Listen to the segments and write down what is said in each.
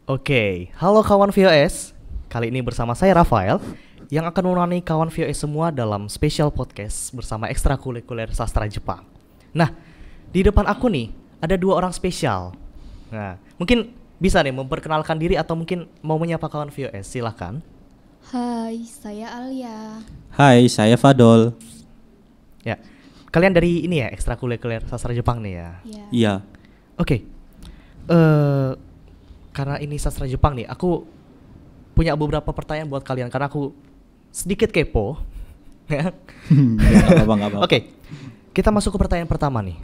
Oke, halo kawan VOS. Kali ini bersama saya Rafael yang akan menemani kawan VOS semua dalam special podcast bersama ekstrakurikuler sastra Jepang. Nah, di depan aku nih ada dua orang spesial. Nah, mungkin bisa nih memperkenalkan diri atau mungkin mau menyapa kawan VOS, silahkan. Hai, saya Alia. Hai, saya Fadol. Ya, kalian dari ini ya ekstrakurikuler sastra Jepang nih ya. Ya. Iya. Oke, karena ini sastra Jepang nih, aku punya beberapa pertanyaan buat kalian karena aku sedikit kepo. Ya, nggak apa-apa. Oke, kita masuk ke pertanyaan pertama nih.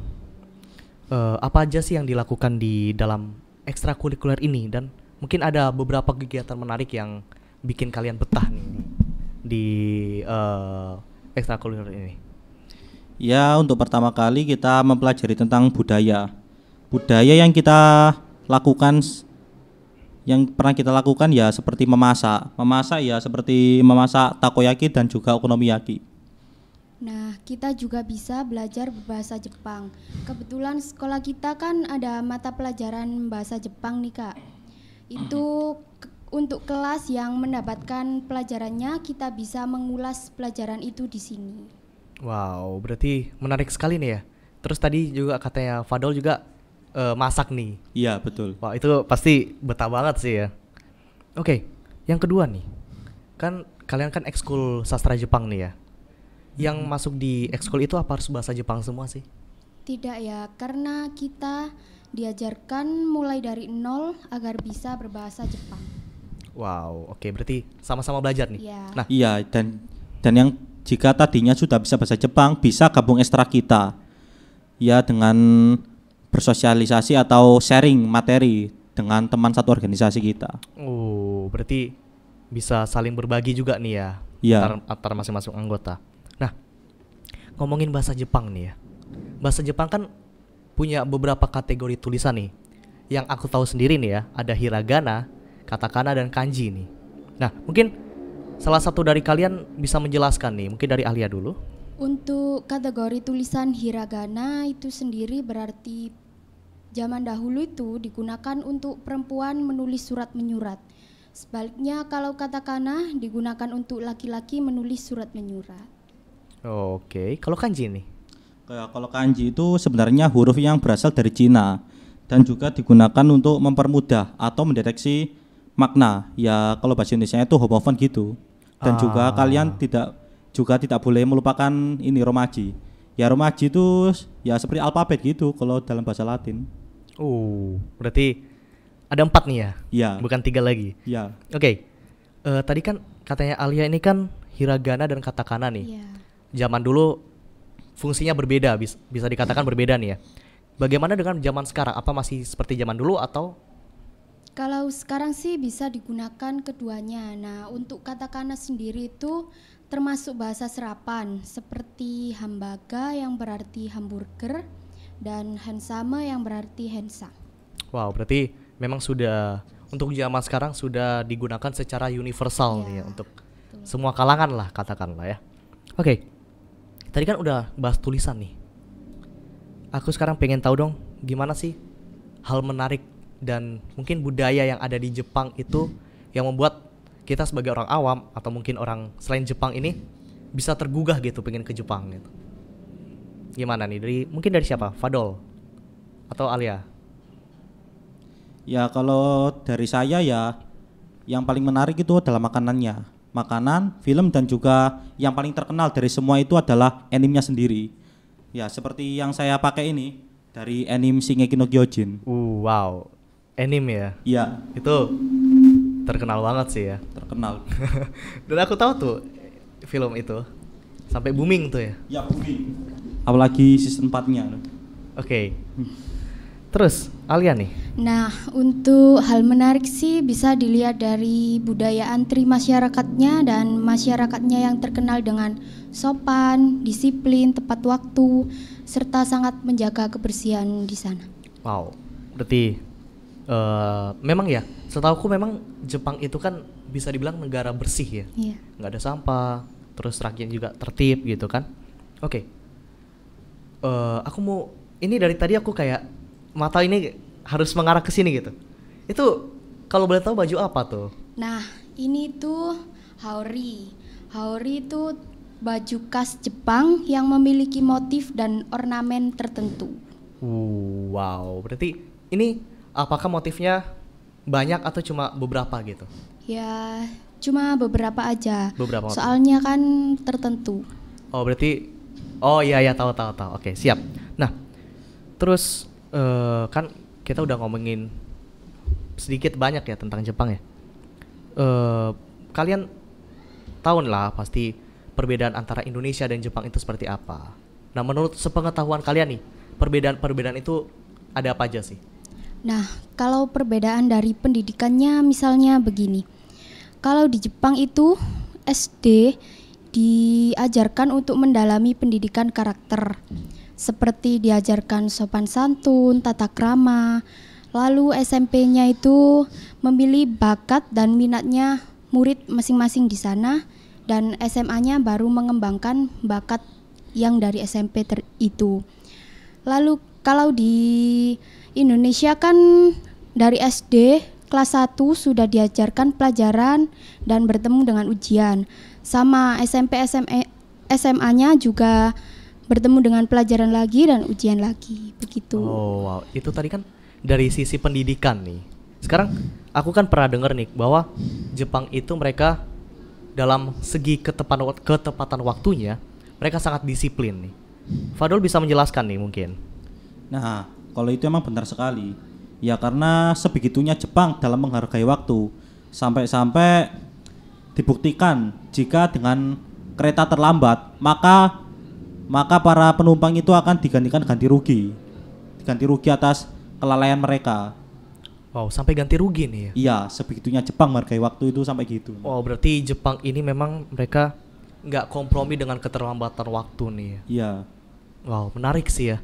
Apa aja sih yang dilakukan di dalam ekstrakurikuler ini dan mungkin ada beberapa kegiatan menarik yang bikin kalian betah nih di ekstrakurikuler ini. Ya, untuk pertama kali kita mempelajari tentang budaya. Budaya yang kita lakukan, yang pernah kita lakukan ya seperti memasak. Memasak ya seperti memasak takoyaki dan juga okonomiyaki. Nah, kita juga bisa belajar bahasa Jepang. Kebetulan sekolah kita kan ada mata pelajaran bahasa Jepang nih, Kak. Itu untuk kelas yang mendapatkan pelajarannya, kita bisa mengulas pelajaran itu di sini. Wow, berarti menarik sekali nih ya. Terus tadi juga katanya Fadol juga masak nih. Iya, betul. Wah, itu pasti betah banget sih ya. Oke, yang kedua nih. Kan kalian kan ekskul sastra Jepang nih ya. Yang masuk di ekskul itu apa harus bahasa Jepang semua sih? Tidak ya, karena kita diajarkan mulai dari nol agar bisa berbahasa Jepang. Wow, oke, berarti sama-sama belajar nih. Ya. Nah, Iya, dan yang jika tadinya sudah bisa bahasa Jepang, bisa gabung ekstra kita. Ya, dengan bersosialisasi atau sharing materi dengan teman satu organisasi kita. berarti bisa saling berbagi juga nih ya. Iya. Antar masing-masing anggota. Nah, ngomongin bahasa Jepang nih ya. Bahasa Jepang kan punya beberapa kategori tulisan nih. Yang aku tahu sendiri nih ya, ada hiragana, katakana dan kanji nih. Nah, mungkin salah satu dari kalian bisa menjelaskan nih, mungkin dari Alia dulu. Untuk kategori tulisan hiragana itu sendiri berarti zaman dahulu itu digunakan untuk perempuan menulis surat menyurat. Sebaliknya kalau katakana digunakan untuk laki-laki menulis surat menyurat. Oke, kalau kanji nih. Kalau kanji itu sebenarnya huruf yang berasal dari Cina dan juga digunakan untuk mempermudah atau mendeteksi makna. Ya, kalau bahasa Indonesia itu homofon gitu. Dan juga kalian tidak boleh melupakan ini romaji. Ya, romaji itu ya seperti alfabet gitu kalau dalam bahasa Latin. Berarti ada 4 nih ya? Iya. Bukan 3 lagi. Ya. Oke, tadi kan katanya Alia ini kan hiragana dan katakana nih. Iya. Zaman dulu fungsinya berbeda, bisa dikatakan berbeda nih ya. Bagaimana dengan zaman sekarang? Apa masih seperti zaman dulu atau? Kalau sekarang sih bisa digunakan keduanya. Nah, untuk katakana sendiri itu termasuk bahasa serapan seperti hambaga yang berarti hamburger dan hansama yang berarti hensa. Wow, berarti memang sudah untuk zaman sekarang sudah digunakan secara universal nih ya, untuk semua kalangan lah katakanlah ya. Oke, tadi kan udah bahas tulisan nih. Aku sekarang pengen tahu dong gimana sih hal menarik dan mungkin budaya yang ada di Jepang itu yang membuat kita sebagai orang awam atau mungkin orang selain Jepang ini bisa tergugah gitu pengen ke Jepang gitu. Gimana nih mungkin dari siapa? Fadol atau Alia? Ya, kalau dari saya ya yang paling menarik itu adalah makanannya. Makanan, film dan juga yang paling terkenal dari semua itu adalah animenya sendiri. Ya, seperti yang saya pakai ini dari anime Shingeki no Kyojin. Wow. Anime ya? Iya, Itu terkenal banget sih ya. terkenal. Dan aku tahu tuh film itu sampai booming tuh ya. Ya, booming. Apalagi season 4-nya. Oke. Terus Alia nih. Nah, untuk hal menarik sih bisa dilihat dari budaya antri masyarakatnya dan masyarakatnya yang terkenal dengan sopan, disiplin, tepat waktu, serta sangat menjaga kebersihan di sana. Wow. Berarti memang ya, setahuku memang Jepang itu kan bisa dibilang negara bersih ya. Iya. Nggak ada sampah, terus rakyatnya juga tertib gitu kan. Oke. Aku mau ini dari tadi aku kayak mata ini harus mengarah ke sini gitu. Itu kalau boleh tahu baju apa tuh? Nah, ini tuh haori. Haori itu baju khas Jepang yang memiliki motif dan ornamen tertentu. Wow, berarti ini apakah motifnya banyak atau cuma beberapa gitu? Ya, cuma beberapa aja. Beberapa motif. Soalnya kan tertentu. Oh, berarti iya tahu. Oke, siap. Nah, terus kan kita udah ngomongin sedikit banyak ya tentang Jepang ya. Kalian tahu lah pasti perbedaan antara Indonesia dan Jepang itu seperti apa. Nah, menurut sepengetahuan kalian nih, perbedaan itu ada apa aja sih? Nah, kalau perbedaan dari pendidikannya misalnya begini. Kalau di Jepang itu SD diajarkan untuk mendalami pendidikan karakter. Seperti diajarkan sopan santun, tata krama. Lalu SMP-nya itu memilih bakat dan minatnya murid masing-masing di sana, dan SMA-nya baru mengembangkan bakat yang dari SMP itu. Lalu kalau di Indonesia kan dari SD kelas 1 sudah diajarkan pelajaran dan bertemu dengan ujian. Sama SMP SMA-nya juga bertemu dengan pelajaran lagi dan ujian lagi, begitu. Oh, wow. Itu tadi kan dari sisi pendidikan nih. Sekarang aku kan pernah dengar nih bahwa Jepang itu mereka dalam segi ketepatan waktunya mereka sangat disiplin nih. Fadol bisa menjelaskan nih mungkin. Nah, kalau itu emang benar sekali. Ya karena sebegitunya Jepang dalam menghargai waktu. Sampai-sampai dibuktikan jika dengan kereta terlambat, maka para penumpang itu akan digantikan ganti rugi atas kelalaian mereka. Wow, sampai ganti rugi nih ya. Iya, sebegitunya Jepang menghargai waktu itu sampai gitu. Oh, berarti Jepang ini memang mereka nggak kompromi dengan keterlambatan waktu nih ya. Iya. Wow, menarik sih ya.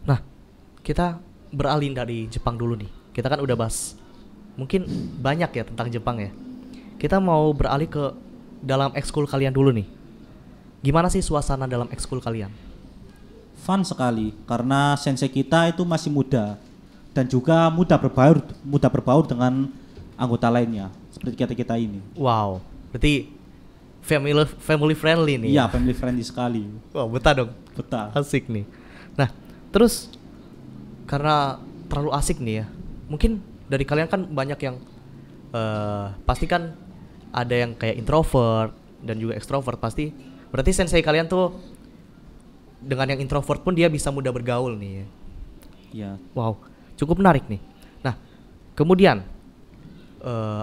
Nah, kita beralih dari Jepang dulu nih. Kita kan udah bahas mungkin banyak ya tentang Jepang ya. Kita mau beralih ke dalam ekskul kalian dulu nih. Gimana sih suasana dalam ekskul kalian? Fun sekali karena sensei kita itu masih muda dan juga mudah berbaur dengan anggota lainnya seperti kita ini. Wow, berarti family friendly nih. Iya, family friendly sekali. Wow, betah dong. Betah. Asik nih. Nah, terus karena terlalu asik nih ya. Mungkin dari kalian kan banyak yang pasti kan ada yang kayak introvert dan juga extrovert pasti. Berarti sensei kalian tuh dengan yang introvert pun dia bisa mudah bergaul nih ya. Iya. Wow, cukup menarik nih. Nah, kemudian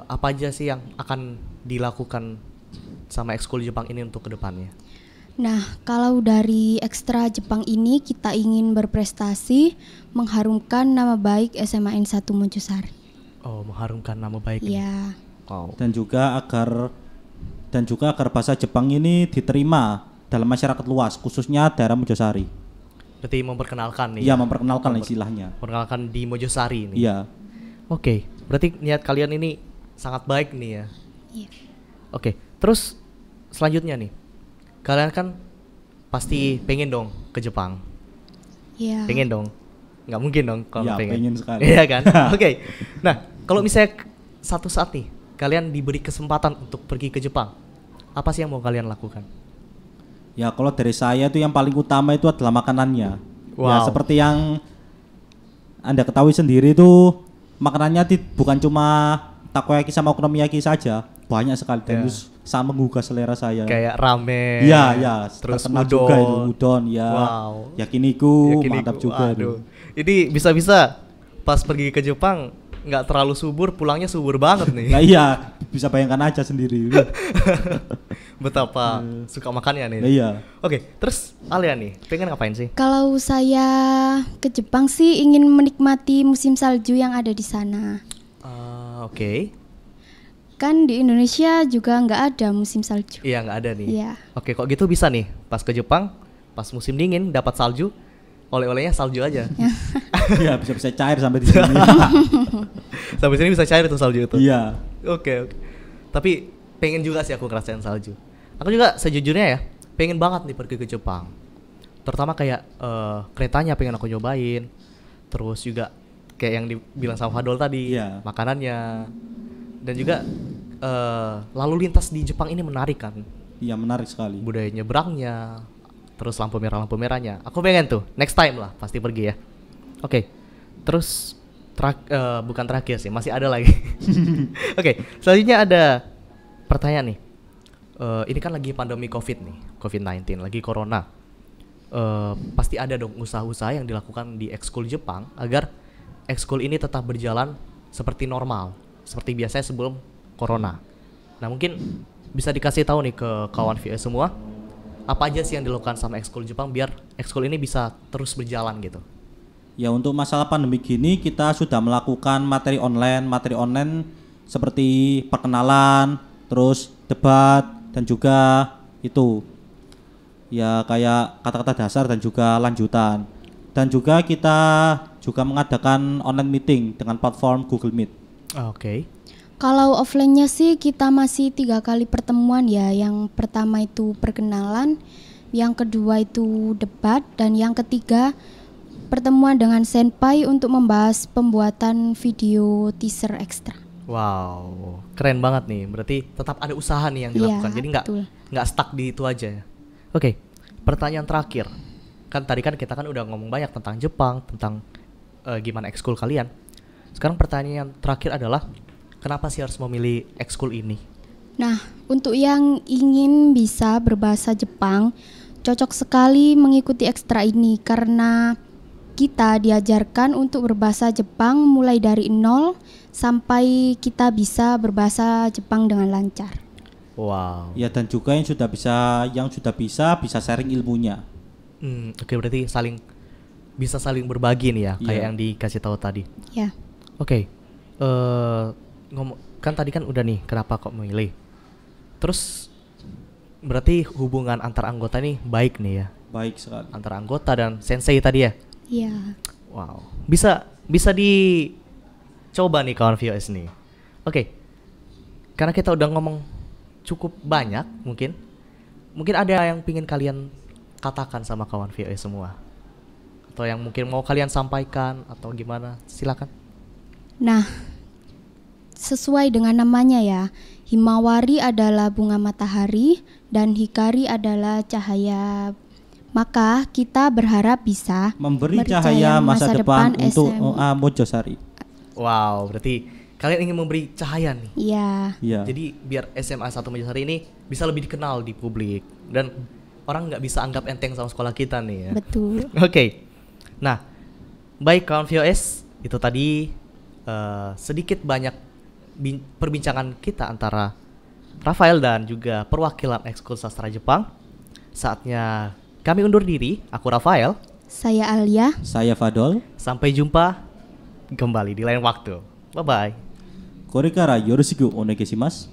apa aja sih yang akan dilakukan sama ekskul Jepang ini untuk kedepannya? Nah, kalau dari ekstra Jepang ini kita ingin berprestasi mengharumkan nama baik SMAN 1 Mojosari. Oh, mengharumkan nama baik ini. Ya. Wow. Dan juga agar bahasa Jepang ini diterima dalam masyarakat luas, khususnya daerah Mojosari. Berarti memperkenalkan nih. Iya, memperkenalkan istilahnya. Memperkenalkan di Mojosari nih. Iya. Oke, berarti niat kalian ini sangat baik nih ya. Iya. Oke, terus selanjutnya nih. Kalian kan pasti pengen dong ke Jepang. Iya. Pengen dong. Nggak mungkin dong kalau Iya, pengen sekali. Iya kan? Oke. Nah, kalau misalnya satu saat nih kalian diberi kesempatan untuk pergi ke Jepang, apa sih yang mau kalian lakukan? Ya, kalau dari saya itu yang paling utama itu adalah makanannya. Wow. Ya, seperti yang Anda ketahui sendiri itu makanannya bukan cuma takoyaki sama okonomiyaki saja, banyak sekali dan itu sangat menggugah selera saya. Kayak ramen. Iya, ya, Terus terkenal udon. juga itu udon ya. Wow. Yakiniku, mantap juga itu. Ini bisa-bisa pas pergi ke Jepang nggak terlalu subur, pulangnya subur banget nih. Nah iya, bisa bayangkan aja sendiri. Betapa suka makannya nih. Nah, iya. Oke, terus Alia nih, pengen ngapain sih? Kalau saya ke Jepang sih ingin menikmati musim salju yang ada di sana. Oke. Kan di Indonesia juga nggak ada musim salju. Iya, nggak ada nih. Iya. Oke, kok gitu bisa nih, pas ke Jepang, pas musim dingin dapat salju, oleh-olehnya salju aja. Iya, bisa cair sampai di sini. Sampai sini bisa cair tuh salju itu. Iya. Oke. Tapi pengen juga sih aku ngerasain salju. Aku juga sejujurnya ya, pengen banget nih pergi ke Jepang. Terutama kayak keretanya pengen aku nyobain. Terus juga kayak yang dibilang sama Fadol tadi, Iya. makanannya, dan juga lalu lintas di Jepang ini menarik kan, Iya, menarik sekali. budaya nyebrangnya, terus lampu merahnya. Aku pengen tuh next time lah pasti pergi ya. Oke, terus bukan terakhir sih, masih ada lagi. Oke, selanjutnya ada pertanyaan nih. Ini kan lagi pandemi COVID-19, lagi corona. Pasti ada dong usaha-usaha yang dilakukan di ekskul Jepang agar ekskul ini tetap berjalan seperti normal, seperti biasanya sebelum corona. Nah, mungkin bisa dikasih tahu nih ke kawan VS semua, apa aja sih yang dilakukan sama ekskul Jepang biar ekskul ini bisa terus berjalan gitu. Ya, untuk masalah pandemi gini kita sudah melakukan materi online seperti perkenalan, terus debat, dan juga itu ya kayak kata-kata dasar dan juga lanjutan. Dan juga kita juga mengadakan online meeting dengan platform Google Meet. Oke. Kalau offline-nya sih kita masih 3 kali pertemuan ya. Yang pertama itu perkenalan, yang kedua itu debat, dan yang ketiga pertemuan dengan senpai untuk membahas pembuatan video teaser ekstra. Wow, keren banget nih. Berarti tetap ada usaha nih yang dilakukan. Iya, Jadi betul. nggak stuck di itu aja ya. Oke, pertanyaan terakhir. Kan tadi kan kita kan udah ngomong banyak tentang Jepang, tentang gimana ekskul kalian. Sekarang pertanyaan terakhir adalah kenapa sih harus memilih ekskul ini? Nah, untuk yang ingin bisa berbahasa Jepang, cocok sekali mengikuti ekstra ini karena kita diajarkan untuk berbahasa Jepang mulai dari nol sampai kita bisa berbahasa Jepang dengan lancar. Wow. Ya, dan juga yang sudah bisa sharing ilmunya. Oke, berarti bisa saling berbagi nih ya, kayak Iya. yang dikasih tahu tadi. Ya. Oke, kan tadi kan udah nih kenapa kok memilih. Terus berarti hubungan antar anggota nih baik nih ya, Baik sekali. antara anggota dan sensei tadi ya. Iya. Wow, bisa dicoba nih kawan VOS nih. Oke, karena kita udah ngomong cukup banyak, mungkin ada yang pingin kalian katakan sama kawan VOS semua, atau yang mungkin mau kalian sampaikan atau gimana, silakan. Nah, sesuai dengan namanya ya, Himawari adalah bunga matahari dan Hikari adalah cahaya. Maka kita berharap bisa Memberi cahaya masa depan untuk SM. OA Mojosari. Wow, berarti kalian ingin memberi cahaya nih. Iya. Iya. Jadi biar SMA 1 Mojosari ini bisa lebih dikenal di publik dan orang nggak bisa anggap enteng sama sekolah kita nih ya. Betul. Oke. Nah, baik kawan VOS, itu tadi sedikit banyak perbincangan kita antara Rafael dan juga perwakilan ekskul sastra Jepang. Saatnya kami undur diri. Aku Rafael. Saya Alia. Saya Fadol. Sampai jumpa kembali di lain waktu. Bye bye. Korekara yoroshiku onegaishimasu.